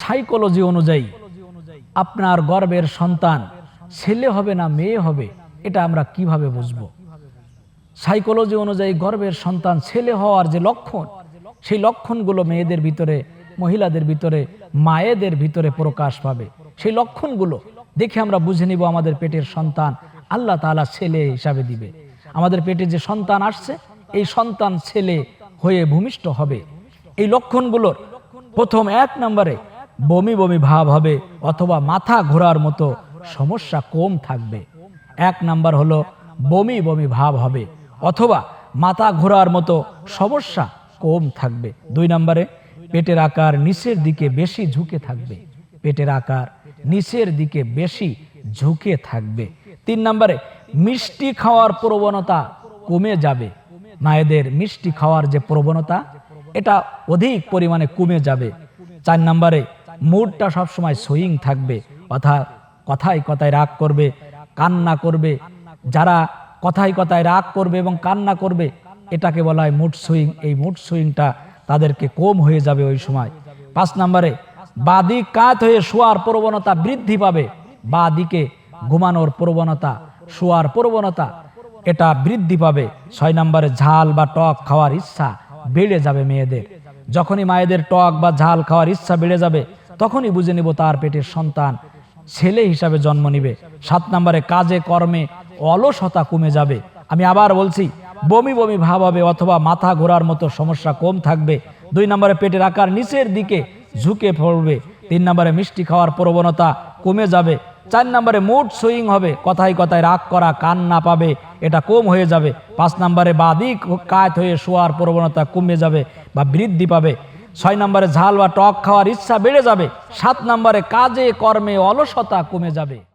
Psychology অনুযায়ী আপনার গর্ভের সন্তান ছেলে হবে না মেয়ে হবে, এটা আমরা কিভাবে বুঝবো? সাইকোলজি অনুযায়ী গর্ভের সন্তান ছেলে হওয়ার যে লক্ষণ, সেই লক্ষণগুলো মেয়েদের ভিতরে, মহিলাদের ভিতরে, মায়েদের ভিতরে প্রকাশ পাবে। সেই লক্ষণগুলো দেখে আমরা বুঝে নিব আমাদের পেটের সন্তান আল্লাহ তাআলা ছেলে হিসাবে দিবে। আমাদের পেটে যে সন্তান আসছে, এই সন্তান ছেলে হয়ে ভূমিষ্ঠ হবে। এই লক্ষণগুলোর প্রথম 1 নম্বরে বমি বমি ভাব হবে অথবা মাথা ঘোরার মতো সমস্যা কম থাকবে। 1 নাম্বার হলো বমি বমি ভাব হবে অথবা মাথা ঘোরার মতো সমস্যা কম থাকবে। 2 নম্বরে পেটের আকার নিচের দিকে বেশি ঝুঁকে থাকবে। পেটের আকার নিচের দিকে বেশি ঝুঁকে থাকবে। 3 নম্বরে মিষ্টি খাওয়ার প্রবণতা কমে যাবে। মায়েদের মিষ্টি খাওয়ার যে প্রবণতা, এটা অধিক পরিমাণে কমে যাবে। 4 নম্বরে মুডটা সবসময় সুইং থাকবে, অর্থাৎ কথায় কথায় রাগ করবে, কান্না করবে। যারা কথায় কথায় রাগ করবে এবং কান্না করবে, এটাকে বলা হয় মুড সুইং। এই মুড সুইংটা তাদেরকে কম হয়ে যাবে ওই সময়। 5 নম্বরে বাদিক কাত হয়ে শোয়ার প্রবণতা বৃদ্ধি পাবে। বাদিকে ঘুমানোর প্রবণতা, শোয়ার প্রবণতা, এটা বৃদ্ধি পাবে। 6 নম্বরে ঝাল বা টক খাওয়ার ইচ্ছা বেড়ে যাবে মেয়েদের। যখনই মায়েদের টক বা ঝাল খাওয়ার ইচ্ছা বেড়ে যাবে, তখনই বুঝে নিব তার পেটের সন্তান ছেলে হিসাবে জন্ম নিবে। 7 নম্বরে কাজে কর্মে অলসতা কমে যাবে। আমি আবার বলছি, বমি বমি ভাব হবে অথবা মাথা ঘোরার মতো সমস্যা কম থাকবে। 2 নম্বরে পেটের আকার নিচের দিকে ঝুঁকে পড়বে। 3 নম্বরে মিষ্টি খাওয়ার প্রবণতা কমে যাবে। 4 নম্বরে মুড সুইং হবে, কথায় কথায় রাগ করা, কান্না পাবে, এটা কম হয়ে যাবে। 5 নম্বরে বাদিক কাত হয়ে শোয়ার প্রবণতা কমে যাবে বা বৃদ্ধি পাবে। 6 নম্বরে ঝাল বা টক খাওয়ার ইচ্ছা বেড়ে যাবে। 7 নম্বরে কাজে কর্মে অলসতা কমে যাবে।